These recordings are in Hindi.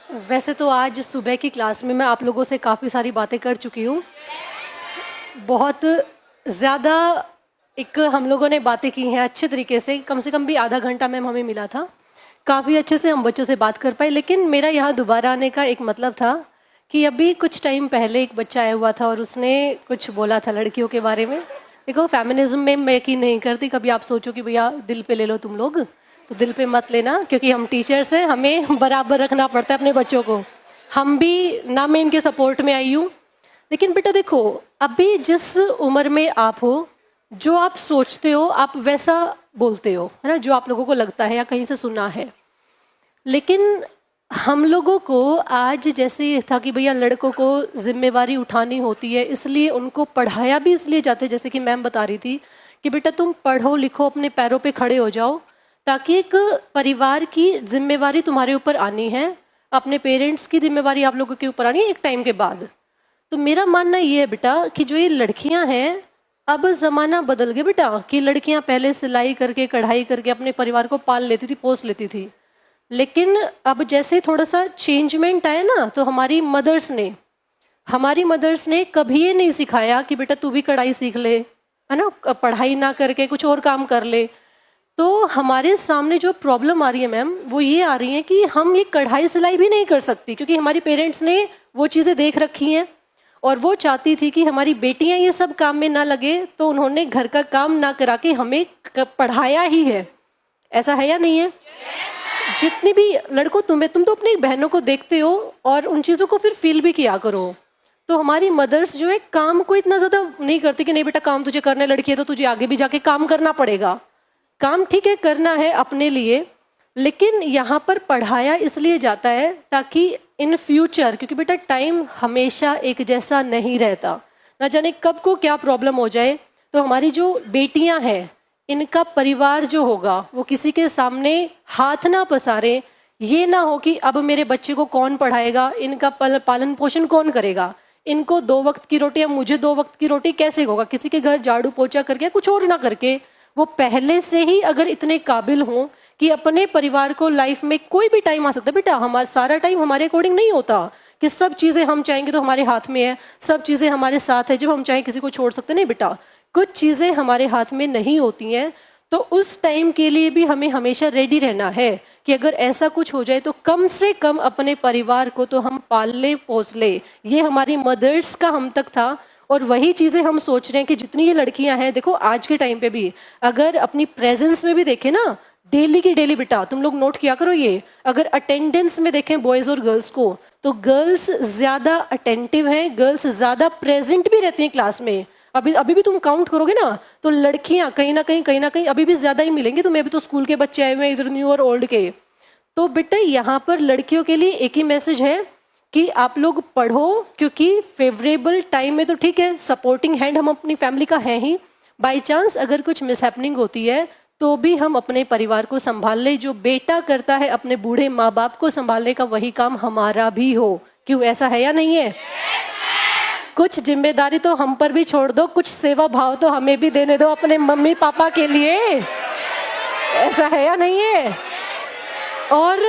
वैसे तो आज सुबह की क्लास में मैं आप लोगों से काफ़ी सारी बातें कर चुकी हूँ। बहुत ज़्यादा एक हम लोगों ने बातें की हैं अच्छे तरीके से कम भी आधा घंटा मैम हमें मिला था। काफ़ी अच्छे से हम बच्चों से बात कर पाए, लेकिन मेरा यहाँ दोबारा आने का एक मतलब था कि अभी कुछ टाइम पहले एक बच्चा आया हुआ था और उसने कुछ बोला था लड़कियों के बारे में। देखो, फेमिनिज्म में मैं यकीन नहीं करती। कभी आप सोचो कि भैया दिल पे ले लो तुम लोग, तो दिल पे मत लेना, क्योंकि हम टीचर्स हैं, हमें बराबर रखना पड़ता है अपने बच्चों को। हम भी ना, मैं इनके सपोर्ट में आई हूँ, लेकिन बेटा देखो, अभी जिस उम्र में आप हो, जो आप सोचते हो आप वैसा बोलते हो, है ना, जो आप लोगों को लगता है या कहीं से सुना है। लेकिन हम लोगों को आज जैसे ये था कि भैया लड़कों को जिम्मेवारी उठानी होती है, इसलिए उनको पढ़ाया भी इसलिए जाते हैं, जैसे कि मैम बता रही थी कि बेटा तुम पढ़ो लिखो, अपने पैरों पे खड़े हो जाओ, ताकि एक परिवार की जिम्मेवारी तुम्हारे ऊपर आनी है, अपने पेरेंट्स की जिम्मेवारी आप लोगों के ऊपर आनी है एक टाइम के बाद। तो मेरा मानना ये है बेटा कि जो ये लड़कियां हैं, अब ज़माना बदल गया बेटा, कि लड़कियां पहले सिलाई करके कढ़ाई करके अपने परिवार को पाल लेती थी, पोस लेती थी। लेकिन अब जैसे थोड़ा सा चेंजमेंट आया ना, तो हमारी मदर्स ने कभी ये नहीं सिखाया कि बेटा तू भी कढ़ाई सीख ले, है ना, पढ़ाई ना करके कुछ और काम कर ले। तो हमारे सामने जो प्रॉब्लम आ रही है मैम, वो ये आ रही है कि हम ये कढ़ाई सिलाई भी नहीं कर सकती, क्योंकि हमारी पेरेंट्स ने वो चीज़ें देख रखी हैं और वो चाहती थी कि हमारी बेटियां ये सब काम में ना लगे, तो उन्होंने घर का काम ना करा के हमें पढ़ाया ही है। ऐसा है या नहीं है? जितनी भी लड़कों, तुम तो अपनी बहनों को देखते हो और उन चीज़ों को फिर फील भी किया करो। तो हमारी मदर्स जो है काम को इतना ज़्यादा नहीं करती कि नहीं बेटा काम तुझे करने, लड़की है तो तुझे आगे भी जाके काम करना पड़ेगा। काम ठीक है करना है अपने लिए, लेकिन यहाँ पर पढ़ाया इसलिए जाता है ताकि इन फ्यूचर, क्योंकि बेटा टाइम हमेशा एक जैसा नहीं रहता, ना जाने कब को क्या प्रॉब्लम हो जाए। तो हमारी जो बेटियां हैं, इनका परिवार जो होगा वो किसी के सामने हाथ ना पसारे। ये ना हो कि अब मेरे बच्चे को कौन पढ़ाएगा, इनका पालन पोषण कौन करेगा, इनको 2 वक्त की रोटी या मुझे 2 वक्त की रोटी कैसे होगा, किसी के घर झाड़ू पोछा करके कुछ और ना करके। वो पहले से ही अगर इतने काबिल हों कि अपने परिवार को, लाइफ में कोई भी टाइम आ सकता है बेटा, हमारा सारा टाइम हमारे अकॉर्डिंग नहीं होता कि सब चीज़ें हम चाहेंगे तो हमारे हाथ में है, सब चीज़ें हमारे साथ है, जब हम चाहें किसी को छोड़ सकते नहीं बेटा, कुछ चीज़ें हमारे हाथ में नहीं होती हैं। तो उस टाइम के लिए भी हमें हमेशा रेडी रहना है कि अगर ऐसा कुछ हो जाए तो कम से कम अपने परिवार को तो हम पाल ले पोस ले। ये हमारी मदर्स का हम तक था, और वही चीज़ें हम सोच रहे हैं कि जितनी ये लड़कियां हैं, देखो आज के टाइम पे भी अगर अपनी प्रेजेंस में भी देखें ना, डेली की डेली बेटा तुम लोग नोट किया करो ये, अगर अटेंडेंस में देखें बॉयज़ और गर्ल्स को, तो गर्ल्स ज़्यादा अटेंटिव हैं, गर्ल्स ज़्यादा प्रेजेंट भी रहती हैं क्लास में। अभी अभी भी तुम काउंट करोगे ना, तो लड़कियां कहीं ना कहीं अभी भी ज़्यादा ही मिलेंगी तुम्हें। अभी तो स्कूल के बच्चे आए हुए हैं इधर, न्यू और ओल्ड के। तो बेटा यहाँ पर लड़कियों के लिए एक ही मैसेज है कि आप लोग पढ़ो, क्योंकि फेवरेबल टाइम में तो ठीक है, सपोर्टिंग हैंड हम अपनी फैमिली का है ही, बाई चांस अगर कुछ मिसहैपनिंग होती है तो भी हम अपने परिवार को संभाल ले। जो बेटा करता है अपने बूढ़े माँ बाप को संभालने का, वही काम हमारा भी हो। क्यों, ऐसा है या नहीं है? कुछ जिम्मेदारी तो हम पर भी छोड़ दो, कुछ सेवा भाव तो हमें भी देने दो अपने मम्मी पापा के लिए। ऐसा है या नहीं है? और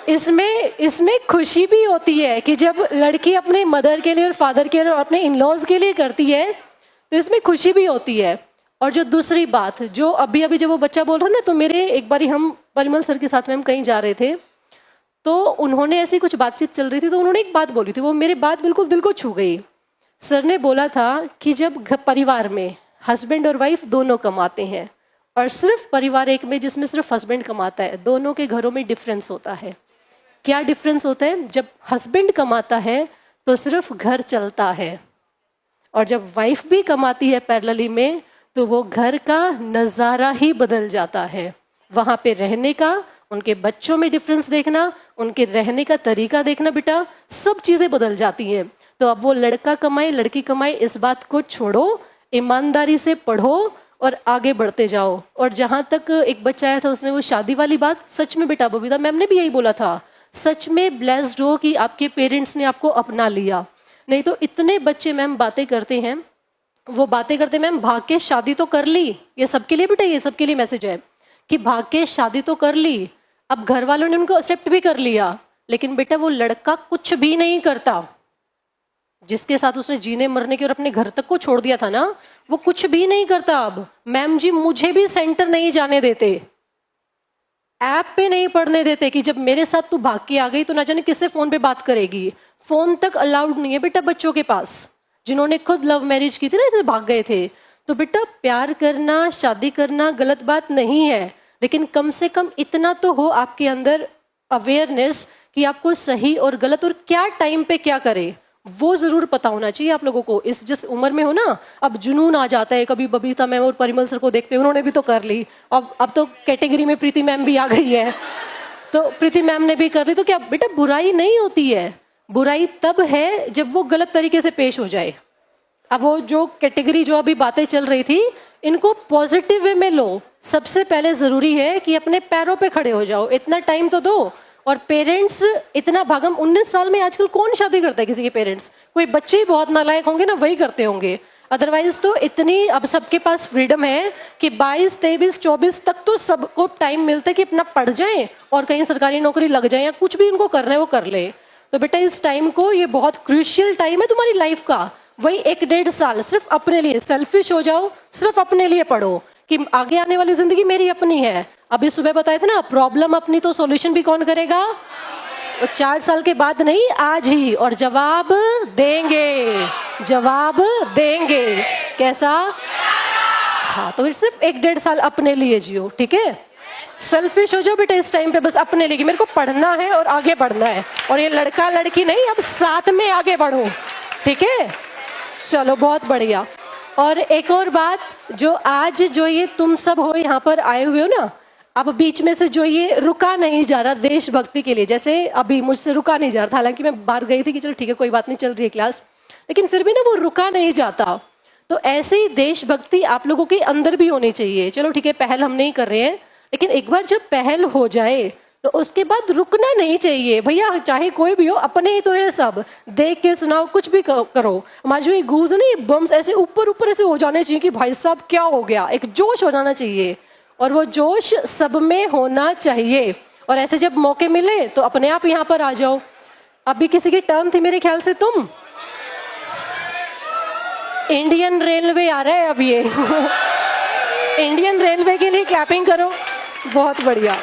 इसमें खुशी भी होती है कि जब लड़की अपने मदर के लिए और फादर के लिए और अपने इन लॉज के लिए करती है, तो इसमें खुशी भी होती है। और जो दूसरी बात, जो अभी अभी जब वो बच्चा बोल रहा है ना, तो मेरे एक बारी हम परिमल सर के साथ में हम कहीं जा रहे थे, तो उन्होंने ऐसी कुछ बातचीत चल रही थी, तो उन्होंने एक बात बोली थी, वो मेरे बात बिल्कुल दिल को छू गई। सर ने बोला था कि जब परिवार में हस्बैंड और वाइफ दोनों कमाते हैं, और सिर्फ परिवार एक में जिसमें सिर्फ हस्बैंड कमाता है, दोनों के घरों में डिफरेंस होता है। क्या डिफरेंस होता है? जब हस्बैंड कमाता है तो सिर्फ घर चलता है, और जब वाइफ भी कमाती है पैरेलली में, तो वो घर का नज़ारा ही बदल जाता है। वहाँ पे रहने का, उनके बच्चों में डिफरेंस देखना, उनके रहने का तरीका देखना बेटा, सब चीज़ें बदल जाती हैं। तो अब वो लड़का कमाए लड़की कमाए, इस बात को छोड़ो, ईमानदारी से पढ़ो और आगे बढ़ते जाओ। और जहाँ तक एक बच्चा आया था, उसने वो शादी वाली बात, सच में बेटा बबीता मैम ने भी यही बोला था, सच में ब्लेस्ड हो कि आपके पेरेंट्स ने आपको अपना लिया। नहीं तो इतने बच्चे मैम बातें करते हैं, वो बातें करते मैम भाग के शादी तो कर ली। ये सबके लिए बेटा, ये सबके लिए मैसेज है कि भाग के शादी तो कर ली, अब घर वालों ने उनको एक्सेप्ट भी कर लिया, लेकिन बेटा वो लड़का कुछ भी नहीं करता, जिसके साथ उसने जीने मरने की और अपने घर तक को छोड़ दिया था ना, वो कुछ भी नहीं करता अब। मैम जी मुझे भी सेंटर नहीं जाने देते, ऐप पे नहीं पढ़ने देते कि जब मेरे साथ तू भाग के आ गई तो ना जाने किससे फोन पे बात करेगी। फोन तक अलाउड नहीं है बेटा बच्चों के पास, जिन्होंने खुद लव मैरिज की थी ना, इसे भाग गए थे। तो बेटा प्यार करना, शादी करना गलत बात नहीं है, लेकिन कम से कम इतना तो हो आपके अंदर अवेयरनेस कि आपको सही और गलत और क्या टाइम पे क्या करे, वो जरूर पता होना चाहिए आप लोगों को। इस जिस उम्र में हो ना, अब जुनून आ जाता है। कभी बबीता मैम और परिमल सर को देखते हैं, उन्होंने भी तो कर ली। अब तो कैटेगरी में प्रीति मैम भी आ गई है, तो प्रीति मैम ने भी कर ली। तो क्या बेटा बुराई नहीं होती है, बुराई तब है जब वो गलत तरीके से पेश हो जाए। अब वो जो कैटेगरी जो अभी बातें चल रही थी, इनको पॉजिटिव वे में लो। सबसे पहले जरूरी है कि अपने पैरों पे खड़े हो जाओ, इतना टाइम तो दो। और पेरेंट्स इतना भागम, 19 साल में आजकल कौन शादी करता है किसी के पेरेंट्स? कोई बच्चे ही बहुत नालायक होंगे ना, वही करते होंगे। अदरवाइज तो इतनी अब सबके पास फ्रीडम है कि 22, 23, 24 तक तो सबको टाइम मिलता है कि अपना पढ़ जाएं और कहीं सरकारी नौकरी लग जाए या कुछ भी इनको करना है वो कर ले। तो बेटा इस टाइम को, ये बहुत क्रूशियल टाइम है तुम्हारी लाइफ का। वही 1-1.5 साल सिर्फ अपने लिए सेल्फिश हो जाओ, सिर्फ अपने लिए पढ़ो कि आगे आने वाली जिंदगी मेरी अपनी है। अभी सुबह बताए थे ना, प्रॉब्लम अपनी तो सॉल्यूशन भी कौन करेगा? तो 4 साल के बाद नहीं, आज ही। और जवाब देंगे, जवाब देंगे। कैसा? हाँ, तो सिर्फ 1-1.5 साल अपने लिए जियो, ठीक है? सेल्फिश हो जाओ बेटा इस टाइम पे, बस अपने लिए, मेरे को पढ़ना है और आगे बढ़ना है। और ये लड़का लड़की नहीं, अब साथ में आगे बढ़ो, ठीक है? चलो बहुत बढ़िया। और एक और बात, जो आज जो ये तुम सब हो यहाँ पर आए हुए हो ना, अब बीच में से जो ये रुका नहीं जा रहा देशभक्ति के लिए, जैसे अभी मुझसे रुका नहीं जा रहा था, हालांकि मैं बाहर गई थी कि चलो ठीक है कोई बात नहीं, चल रही है क्लास, लेकिन फिर भी ना वो रुका नहीं जाता। तो ऐसे ही देशभक्ति आप लोगों के अंदर भी होनी चाहिए। चलो ठीक है पहल हम नहीं कर रहे हैं, लेकिन एक बार जब पहल हो जाए तो उसके बाद रुकना नहीं चाहिए भैया, चाहे कोई भी हो, अपने ही तो है सब। देख के सुनाओ, कुछ भी करो। हमारे जो ये गूज है ना, ये बम्स ऐसे ऊपर ऊपर ऐसे हो जाने चाहिए कि भाई साहब क्या हो गया, एक जोश हो जाना चाहिए। और वो जोश सब में होना चाहिए। और ऐसे जब मौके मिले तो अपने आप यहाँ पर आ जाओ। अभी किसी की टर्न थी मेरे ख्याल से, तुम इंडियन रेलवे आ रहा है अब ये इंडियन रेलवे के लिए क्लैपिंग करो, बहुत बढ़िया।